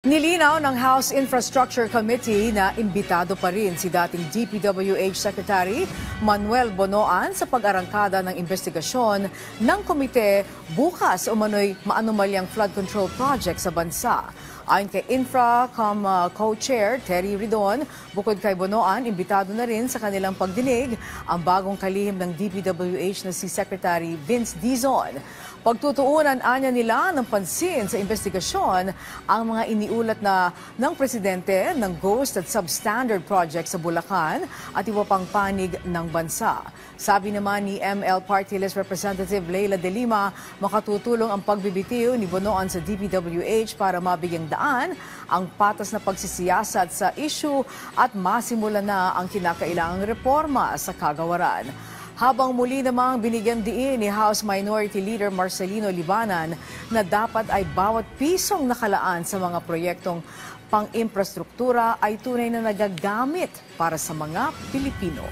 Nilinaw ng House Infrastructure Committee na imbitado pa rin si dating DPWH Secretary Manuel Bonoan sa pag-arangkada ng investigasyon ng komite bukas umano'y maanumalyang flood control project sa bansa. Ayon kay Infracom Co-Chair Terry Ridon, bukod kay Bonoan, imbitado na rin sa kanilang pagdinig ang bagong kalihim ng DPWH na si Secretary Vince Dizon. Pagtutuunan anya nila ng pansin sa investigasyon ang mga iniulat na ng presidente ng ghost at substandard project sa Bulacan at iba pang panig ng bansa. Sabi naman ni ML Party List Representative Leila De Lima, makatutulong ang pagbibitiw ni Bonoan sa DPWH para mabigyang daan ang patas na pagsisiyasat sa issue at masimula na ang kinakailangang reforma sa kagawaran. Habang muli namang binigyan diin ni House Minority Leader Marcelino Libanan na dapat ay bawat pisong nakalaan sa mga proyektong pang-infrastruktura ay tunay na nagagamit para sa mga Pilipino.